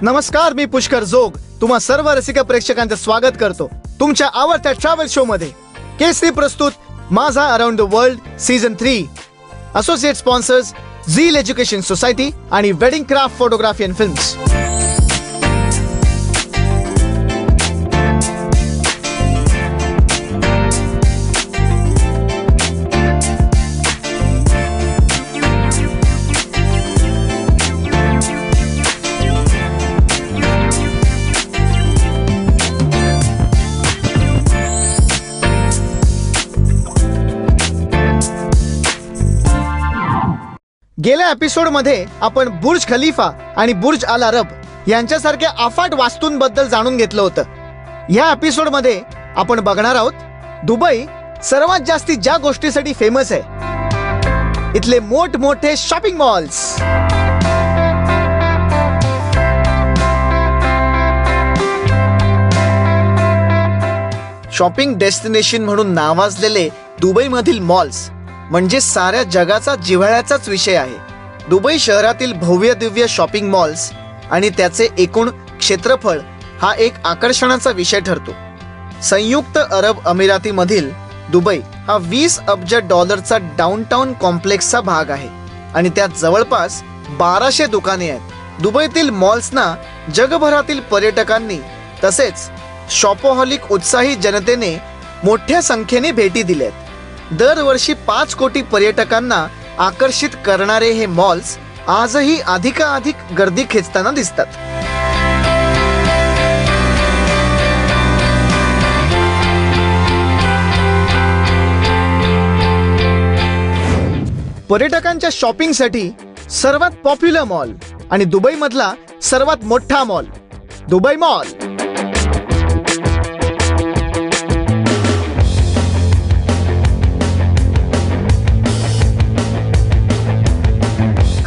नमस्कार, मी पुष्कर जोग तुम्हा सर्व रसिक प्रेक्षकांचे स्वागत करतो तुमच्या आवडत्या ट्रॅव्हल शो मध्ये. केसरी प्रस्तुत माझा around the world season 3. Associate sponsors zeal education society आणि wedding craft photography and films. गेल्या एपिसोडमध्ये आपण बुर्ज खलिफा आणि बुर्ज अल अरब यांच्यासारख्या अफाट वास्तूंबद्दल जाणून घेतलं होतं. या एपिसोडमध्ये आपण बघणार आहोत दुबई सर्वात जास्ती ज्या गोष्टीसाठी फेमस आहे, इथले मोठमोठे शॉपिंग मॉल्स. शॉपिंग डेस्टिनेशन म्हणून नावाजलेले दुबईमधील मॉल्स म्हणजे साऱ्या जगाचा जिव्हाळ्याचाच विषय आहे. दुबई शहरातील भव्य दिव्य शॉपिंग मॉल्स आणि त्याचे एकूण क्षेत्रफळ हा एक आकर्षणाचा विषय ठरतो. संयुक्त अरब अमिरातीमधील दुबई हा 20 अब्ज डॉलरचा डाऊनटाउन कॉम्प्लेक्सचा भाग आहे आणि त्यात जवळपास 1200 दुकाने आहेत. दुबईतील मॉल्सना जगभरातील पर्यटकांनी तसेच शॉपोहॉलिक उत्साही जनतेने मोठ्या संख्येने भेटी दिल्यात. दरवर्षी 5 कोटी पर्यटकांना आकर्षित करणारे हे मॉल्स आजही अधिकाधिक गर्दी खेचताना दिसतात. पर्यटकांच्या शॉपिंगसाठी सर्वात पॉप्युलर मॉल आणि दुबईमधला सर्वात मोठा मॉल दुबई मॉल.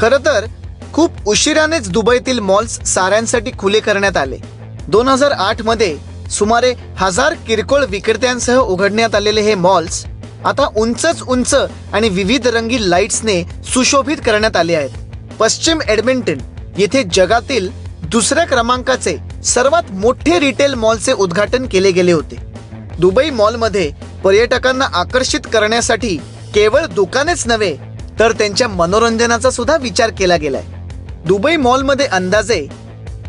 खरं तर खूप उशिरानेच दुबईतील मॉल्स साऱ्यांसाठी खुले करण्यात आले. 2008 मध्ये सुमारे 1000 किरकोळ विक्रेत्यांसह उघडण्यात आलेले हे मॉल्स आता उंच आणि विविध रंगी लाईट्सने सुशोभित करण्यात आले आहेत. पश्चिम एडमिंटन येथे जगातील दुसऱ्या क्रमांकाचे सर्वात मोठे रिटेल मॉलचे उद्घाटन केले गेले होते. दुबई मॉलमध्ये पर्यटकांना आकर्षित करण्यासाठी केवळ दुकानेच नव्हे तर त्यांच्या मनोरंजनाचा सुद्धा विचार केला गेलाय. दुबई मॉलमध्ये अंदाजे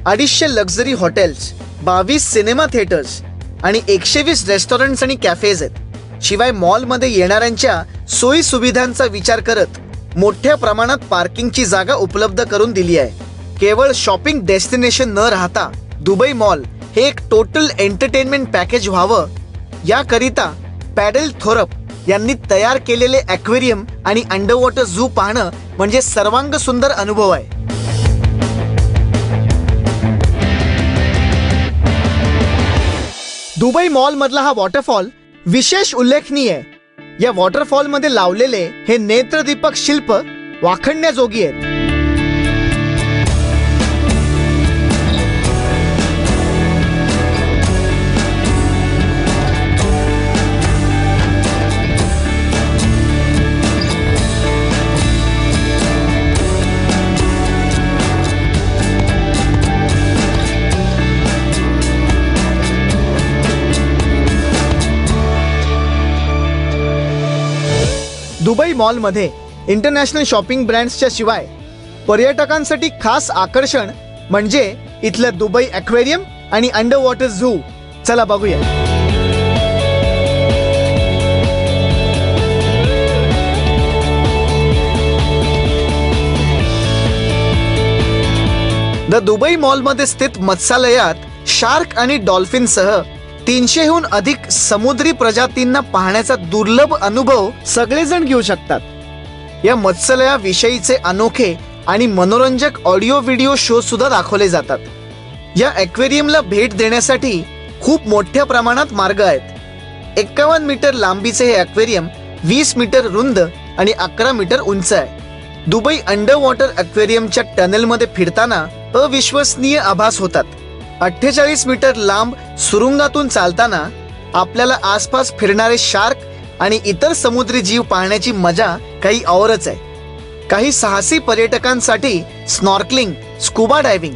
250 लक्झरी हॉटेल्स, 22 सिनेमा थिएटर्स आणि 120 रेस्टॉरंट्स आणि कॅफेज आहेत. शिवाय मॉलमध्ये येणाऱ्यांच्या सोयी सुविधांचा विचार करत मोठ्या प्रमाणात पार्किंगची जागा उपलब्ध करून दिली आहे. केवळ शॉपिंग डेस्टिनेशन न राहता दुबई मॉल हे एक टोटल एंटरटेनमेंट पॅकेज व्हावं याकरिता पॅडेल थोरप यांनी तयार केलेले ॲक्वेरियम आणि अंडरवॉटर झू पाहणं म्हणजे सर्वांग सुंदर अनुभव आहे. दुबई मॉल मधला हा वॉटरफॉल विशेष उल्लेखनीय आहे. या वॉटरफॉल मध्ये लावलेले हे नेत्रदीपक शिल्प वाखणण्याजोगी आहेत. दुबई मॉलमध्ये इंटरनॅशनल शॉपिंग ब्रँड्सच्या शिवाय पर्यटकांसाठी खास आकर्षण म्हणजे इथलं दुबई ॲक्वेरियम आणि अंडरवॉटर झू. चला बघूया. द दुबई मॉलमध्ये स्थित मत्स्यालयात शार्क आणि डॉल्फिनसह 300हून अधिक समुद्री प्रजातींना पाहण्याचा दुर्लभ अनुभव सगळेजण घेऊ शकतात. या मत्स्यालयाविषयीचे अनोखे आणि मनोरंजक ऑडिओ व्हिडिओ शो सुद्धा दाखवले जातात. या ॲक्वेरियमला भेट देण्यासाठी खूप मोठ्या प्रमाणात मार्ग आहेत. 51 मीटर लांबीचे हे ॲक्वेरियम 20 मीटर रुंद आणि 11 मीटर उंच आहे. दुबई अंडरवॉटर ॲक्वेरियमच्या टनेलमध्ये फिरताना अविश्वसनीय आभास होतात. 48 मीटर लांब सुरुंगातून चालताना आपल्याला आसपास फिरणारे शार्क आणि इतर समुद्री जीव पाहण्याची मजा काही औरच आहे. काही साहसी पर्यटकांसाठी स्नॉर्कलिंग, स्कुबा डायव्हिंग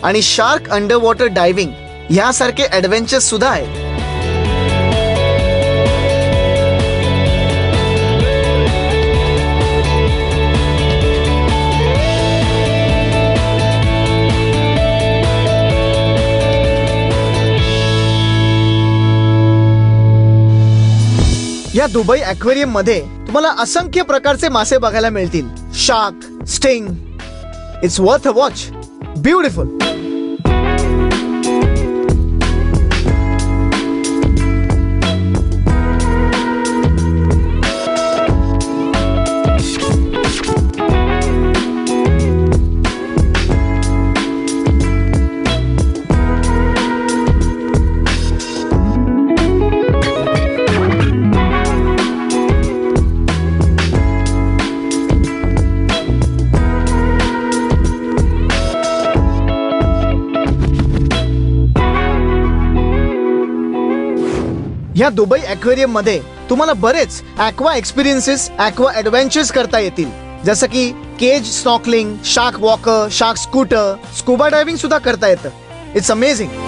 आणि शार्क अंडर वॉटर डायव्हिंग यासारखे ॲडव्हेंचर्स सुद्धा आहेत. या दुबई ॲक्वेरियम मध्ये तुम्हाला असंख्य प्रकारचे मासे बघायला मिळतील. Shark, sting. It's worth a watch. Beautiful. या दुबई ॲक्वेरियम मध्ये तुम्हाला बरेच ॲक्वा एक्सपिरियन्सेस, ॲक्वा ॲडव्हेंचर्स करता येतील. जसं की cage snorkelling, shark walker, shark scooter, scuba diving सुद्धा करता येतं. It's amazing.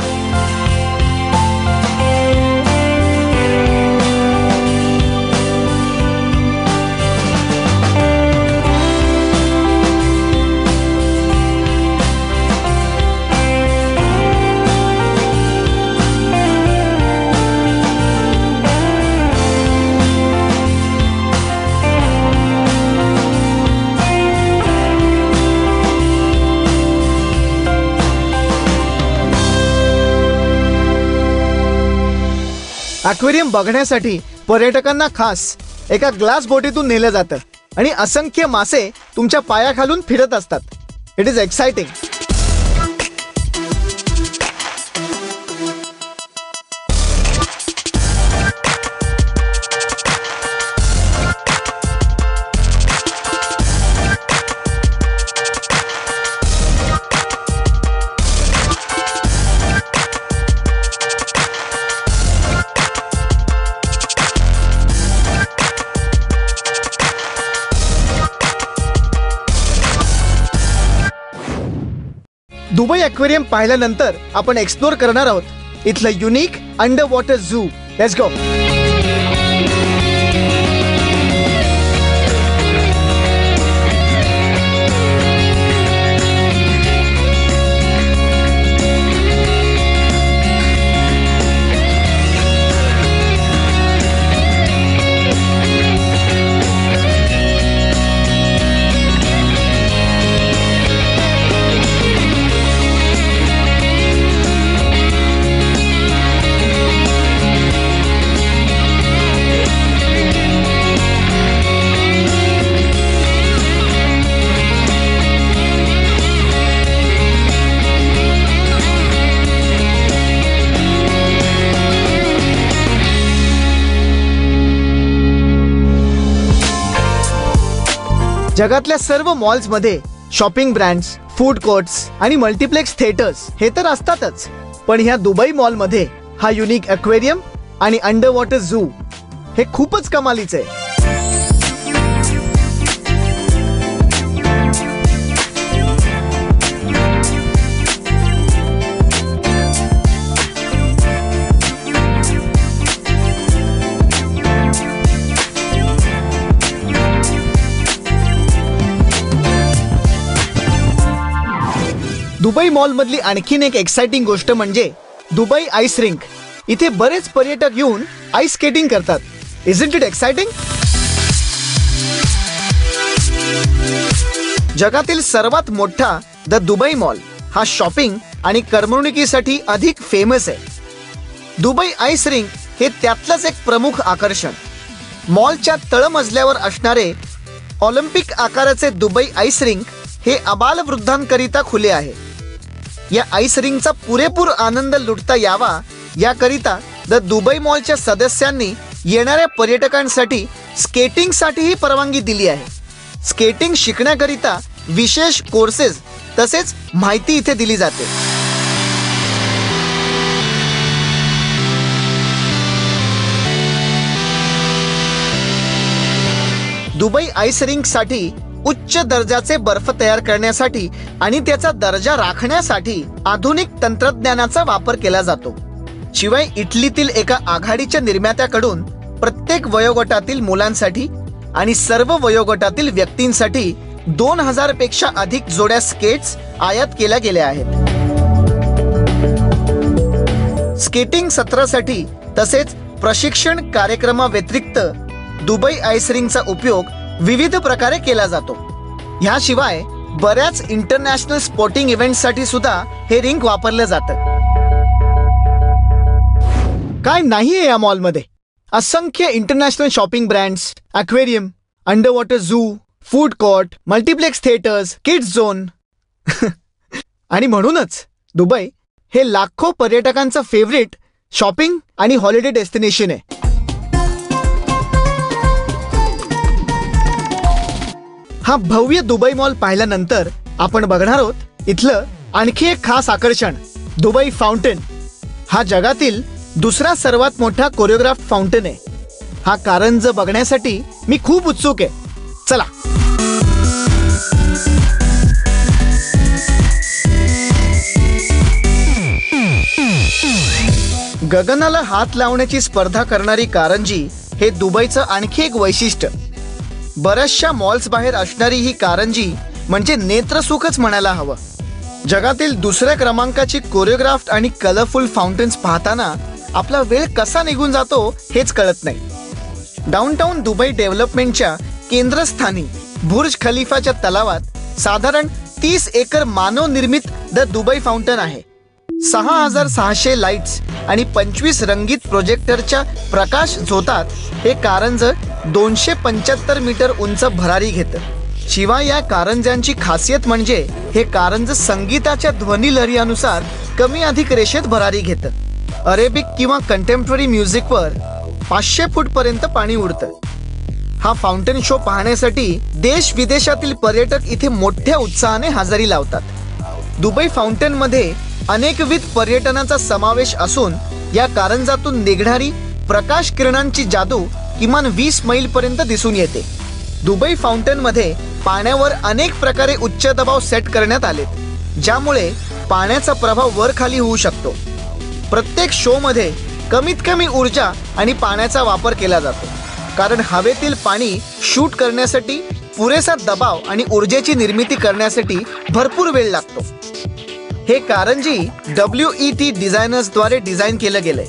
ॲक्वेरियम बघण्यासाठी पर्यटकांना खास एका ग्लास बोटीतून नेलं जातं आणि असंख्य मासे तुमच्या पायाखालून फिरत असतात. It is exciting. Dubai aquarium पाहिल्यानंतर आपण एक्सप्लोर करणार आहोत इथलं unique under water zoo. Let's go. जगातल्या सर्व मॉल्समध्ये शॉपिंग ब्रँड्स, फूड कोर्ट्स आणि मल्टिप्लेक्स थिएटर्स हे तर असतातच, पण ह्या दुबई मॉलमध्ये हा युनिक ॲक्वेरियम आणि अंडर वॉटर झू हे खूपच कमालीचे आहे. दुबई मॉल मधली आणखीन एक एक्साइटिंग गोष्ट म्हणजे दुबई आईस रिंक. इथे बरेच पर्यटक येऊन आईस स्केटिंग करतात. Isn't it exciting? जगातील सर्वात मोठा द दुबई मॉल हा शॉपिंग आणि करमणुकीसाठी अधिक फेमस आहे. दुबई आईस रिंक हे त्यातलंच एक प्रमुख आकर्षण. मॉलच्या तळमजल्यावर असणारे ऑलिम्पिक आकाराचे दुबई आईस रिंक हे आबालवृद्धांकरिता खुले आहे. या आईस रिंकचा पुरेपूर आनंद लुटता यावा याकरिता द दुबई मॉलच्या सदस्यांनी येणाऱ्या पर्यटकांसाठी स्केटिंगसाठीही परवानगी दिली आहे. स्केटिंग शिकण्याकरिता विशेष कोर्सेस तसेच माहिती इथे दिली जाते. दुबई आईस रिंकसाठी उच्च दर्जाचे बर्फ तयार करण्यासाठी आणि त्याचा दर्जा राखण्यासाठी आधुनिक तंत्रज्ञानाचा वापर केला जातो. शिवाय इटलीतील एका आघाडीच्या निर्मात्याकडून प्रत्येक वयोगटातील मुलांसाठी आणि सर्व वयोगटातील व्यक्तींसाठी 2000 पेक्षा अधिक जोड्या स्केट्स आयात केल्या गेल्या आहेत. स्केटिंग सत्रासाठी तसेच प्रशिक्षण कार्यक्रमाव्यतिरिक्त दुबई आईस रिंगचा उपयोग विविध प्रकारे केला जातो. ह्याशिवाय बऱ्याच इंटरनॅशनल स्पोर्टिंग इव्हेंट्ससाठी सुद्धा हे रिंग वापरलं जातं. काय नाहीये या मॉलमध्ये? असंख्य international shopping brands, aquarium, under water zoo, food court, multiplex theatres, kids zone आणि म्हणूनच दुबई हे लाखो पर्यटकांचं फेवरेट शॉपिंग आणि हॉलिडे डेस्टिनेशन आहे. हा भव्य दुबई मॉल पाहिल्यानंतर आपण बघणार आहोत इथलं आणखी एक खास आकर्षण, दुबई फाउंटन. हा जगातील दुसरा सर्वात मोठा कोरिओग्राफ्ड फाउंटन आहे. हा कारंज बघण्यासाठी मी खूप उत्सुक आहे. चला. गगनाला हात लावण्याची स्पर्धा करणारी कारंजी हे दुबईचं आणखी एक वैशिष्ट्य. बऱ्याचशा मॉल्स बाहेर असणारी ही कारंजी म्हणजे नेत्रसुखच म्हणायला हवं. जगातील दुसऱ्या क्रमांकाची कोरिओग्राफ्ड आणि कलरफुल फाउंटन्स पाहताना आपला वेळ कसा निघून जातो हेच कळत नाही. डाऊनटाऊन दुबई डेव्हलपमेंटच्या केंद्रस्थानी बुर्ज खलिफाच्या तलावात साधारण 30 एकर मानव निर्मित द दुबई फाउंटन आहे. 6600 लाईट्स आणि 25 रंगीत प्रोजेक्टरच्या प्रकाश झोतात हे कारंज 275 मीटर उंच भरारी घेतं. शिवाय या कारंजांची खासियत म्हणजे हे कारंज संगीताच्या ध्वनी लहरीनुसार कमी अधिक रेषेत भरारी घेतं. अरेबिक किंवा कंटेम्पररी म्युझिकवर 500 फूट पर्यंत पाणी उडतं. हा फाउंटन शो पाहण्यासाठी देश विदेशातील पर्यटक इथे मोठ्या उत्साहाने हजेरी लावतात. दुबई फाउंटनमध्ये अनेकविध पर्यटनाचा समावेश असून या कारंजातून निघणारी प्रकाश किरणांची जादू किमान 20 मैल पर्यंत दिसून येते. दुबई फाउंटनमध्ये पाण्यावर अनेक प्रकारे उच्च दबाव सेट करण्यात आलेत, ज्यामुळे पाण्याचा प्रभाव वर खाली होऊ शकतो. प्रत्येक शो मध्ये कमीत कमी ऊर्जा आणि पाण्याचा वापर केला जातो, कारण हवेतील पाणी शूट करण्यासाठी पुरेसा दबाव आणि ऊर्जेची निर्मिती करण्यासाठी भरपूर वेळ लागतो. हे कारंजी WET डिझायनर्सद्वारे डिझाईन केलं गेलंय.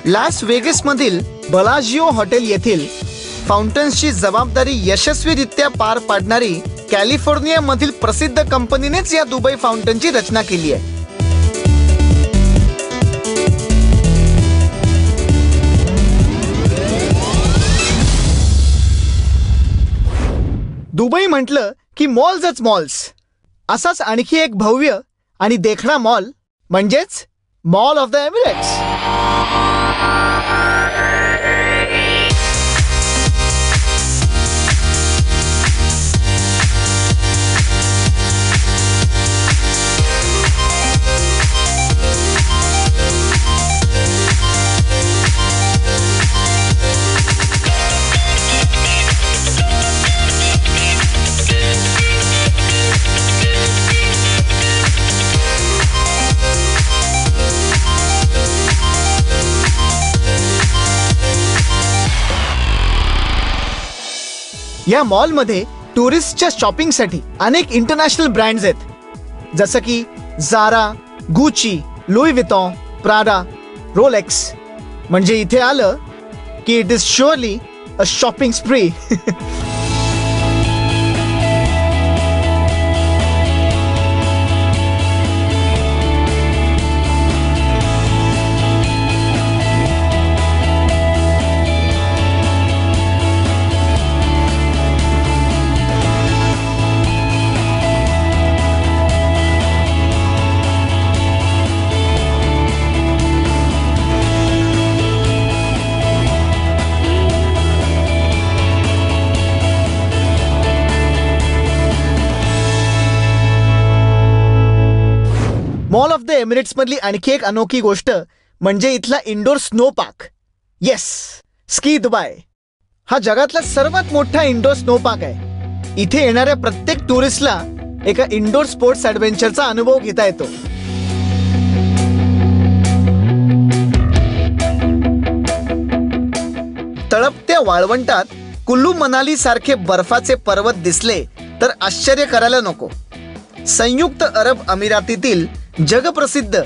लास वेगसमधील बलाजिओ हॉटेल येथील फाउंटन्सची जबाबदारी यशस्वीरित्या पार पाडणारी कॅलिफोर्नियामधील प्रसिद्ध कंपनीनेच या दुबई फाउंटनची रचना केली आहे. दुबई म्हटलं की मॉल्सच मॉल्स. असाच आणखी एक भव्य आणि देखणा मॉल म्हणजेच मॉल ऑफ द एमिरेट्स. या मॉलमध्ये टुरिस्टच्या शॉपिंगसाठी अनेक इंटरनॅशनल ब्रँड्स आहेत, जसं की झारा, Gucci, Louis Vuitton, Prada, Rolex. म्हणजे इथे आलं की it is surely a shopping स्प्री. Mall of the Emirates मधली आणखी एक अनोखी गोष्ट म्हणजे इथला indoor snow park. Yes, ski Dubai हा जगातला सर्वात मोठा इंडोर स्नो पार्क आहे. इथे येणाऱ्या प्रत्येक टुरिस्टला एका इंडोर स्पोर्ट्स ॲडव्हेंचरचा अनुभव घेता येतो. तळपत्या वाळवंटात कुल्लू मनाली सारखे बर्फाचे पर्वत दिसले तर आश्चर्य करायला नको. संयुक्त अरब अमिरातीतील जगप्रसिद्ध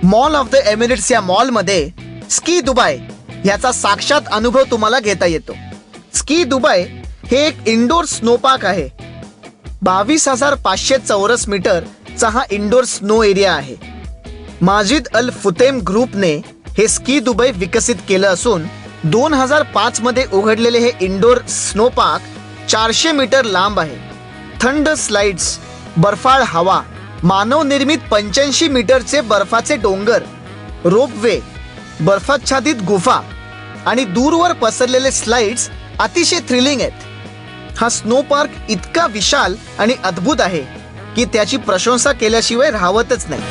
मॉल ऑफ द एमिरेट्स या मॉलमध्ये स्की दुबई याचा साक्षात अनुभव तुम्हाला घेता येतो. स्की दुबई हे एक इंडोर स्नो पार्क आहे. 22,500 चौरस मीटरचा हा इंडोर स्नो एरिया आहे. माजिद अल फुतेम ग्रुपने हे स्की दुबई विकसित केलं असून 2005 मध्ये उघडलेले हे इंडोर स्नो पार्क 400 मीटर लांब आहे. थंड स्लाइड्स, बर्फाळ हवा, मानवनिर्मित 85 मीटरचे बर्फाचे डोंगर, रोपवे, बर्फाच्छादित गुफा आणि दूरवर पसरलेले स्लाइड्स अतिशय थ्रिलिंग आहेत. हा स्नो पार्क इतका विशाल आणि अद्भुत आहे की त्याची प्रशंसा केल्याशिवाय राहवतच नाही.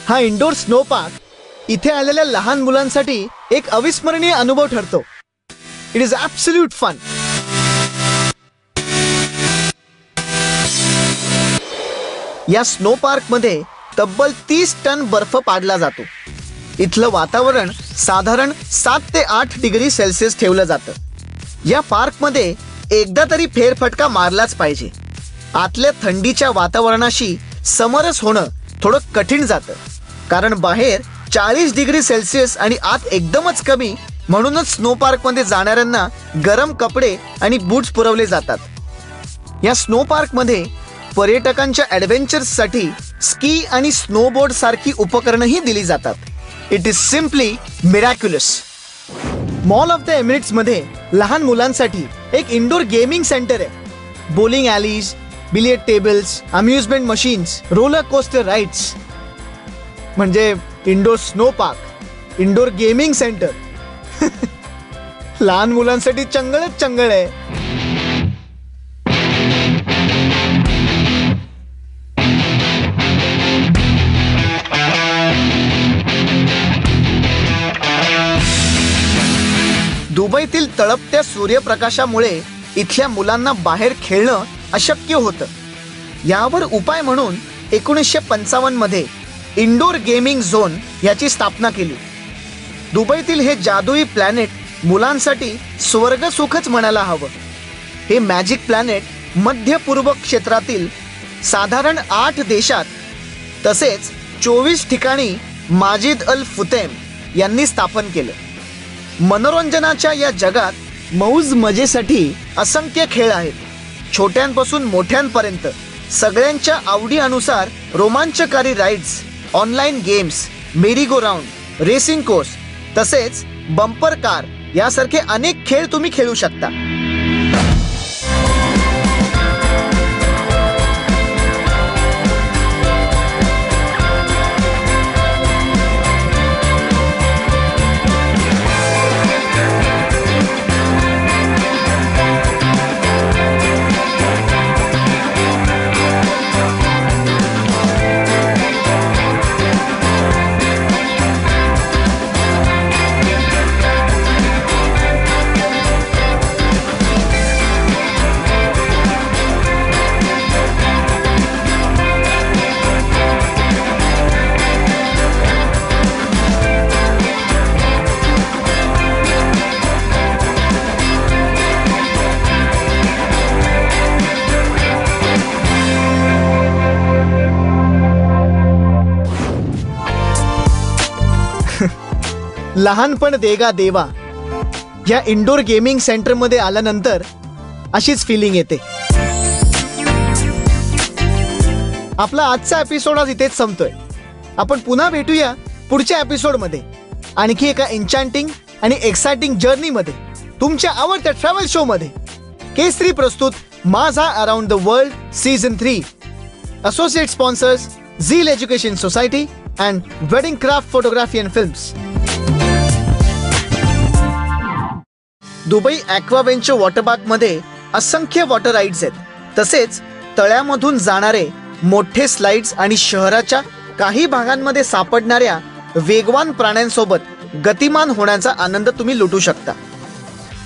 हा इंडोर स्नो पार्क इथे आलेल्या लहान मुलांसाठी एक अविस्मरणीय अनुभव ठरतो. It is absolute fun. या स्नो पार्क मध्ये तब्बल 30 टन बर्फ पाडला जातो. इथलं वातावरण साधारण 7 ते 8 डिग्री सेल्सिअस ठेवलं जातं. या पार्कमध्ये एकदा तरी फेरफटका मारलाच पाहिजे. आतल्या थंडीच्या वातावरणाशी समरस होणं थोडं कठीण जातं, कारण बाहेर 40 डिग्री सेल्सिअस आणि आत एकदमच कमी. म्हणूनच स्नो पार्कमध्ये जाणाऱ्यांना गरम कपडे आणि बूट्स पुरवले जातात. या स्नो पार्कमध्ये पर्यटकांच्या ॲडव्हेंचर्ससाठी स्की आणि स्नोबोर्ड सारखी उपकरणंही दिली जातात. It is simply miraculous. Mall of the एमिरेट्समध्ये लहान मुलांसाठी एक इंडोर गेमिंग सेंटर आहे. Bowling alleys, billiard tables, amusement machines, roller coaster rides. म्हणजे indoor snow park, indoor gaming centre. लहान मुलांसाठी चंगळच चंगळ आहे. दुबईतील तळपत्या सूर्यप्रकाशामुळे इथल्या मुलांना बाहेर खेळणं अशक्य होतं. यावर उपाय म्हणून 1955 मध्ये इंडोर गेमिंग झोन याची स्थापना केली. दुबईतील हे जादुई प्लॅनेट मुलांसाठी स्वर्ग सुखच म्हणायला हवं. हे मॅजिक प्लॅनेट मध्य पूर्व क्षेत्रातील साधारण 8 देशात तसेच 24 ठिकाणी माजिद अल फुतेम यांनी स्थापन केलं. मनोरंजनाच्या या जगात मौज मजेसाठी असंख्य खेळ आहेत. छोट्यांपासून मोठ्यांपर्यंत सगळ्यांच्या आवडीनुसार रोमांचकारी राईड्स, ऑनलाईन गेम्स, मेरी गो राऊंड, रेसिंग कोर्स तसेच बंपर कार यासारखे अनेक खेळ तुम्ही खेळू शकता. लहानपण देगा देवा या इंडोर गेमिंग सेंटर मध्ये आल्यानंतर अशीच फिलिंग येते. आपला आजचा एपिसोड आज इथेच संपतोय. आपण पुन्हा भेटूया पुढच्या एपिसोड मध्ये आणखी एका एन्चॅन्टिंग आणि एक्साइटिंग जर्नी मध्ये, तुमच्या आवडत्या ट्रॅव्हल शो मध्ये. केसरी प्रस्तुत माझा around the world season 3. Associate sponsors zeal education society and wedding craft photography and films. Dubai Aquaventure water park मध्ये असंख्य वॉटर राईड्स आहेत. तसेच तळ्यामधून जाणारे मोठे स्लाइड्स आणि शहराच्या काही भागांमध्ये सापडणाऱ्या वेगवान प्राण्यांसोबत गतिमान होण्याचा आनंद तुम्ही लुटू शकता.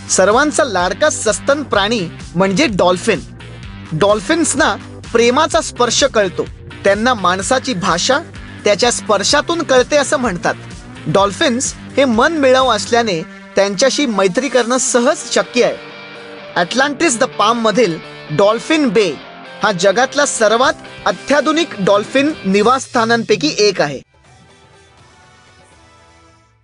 सर्वांचा लाडका सस्तन प्राणी म्हणजे डॉल्फिन. डॉल्फिन्सना प्रेमाचा स्पर्श कळतो. त्यांना माणसाची भाषा त्याच्या स्पर्शातून कळते असं म्हणतात. डॉल्फिन्स हे मनमिळाऊ असल्याने त्यांच्याशी मैत्री करणं सहज शक्य आहे. अटलांटिस द पाम मधील डॉल्फिन बे हा जगातला सर्वात अत्याधुनिक डॉल्फिन निवासस्थानांपैकी एक आहे.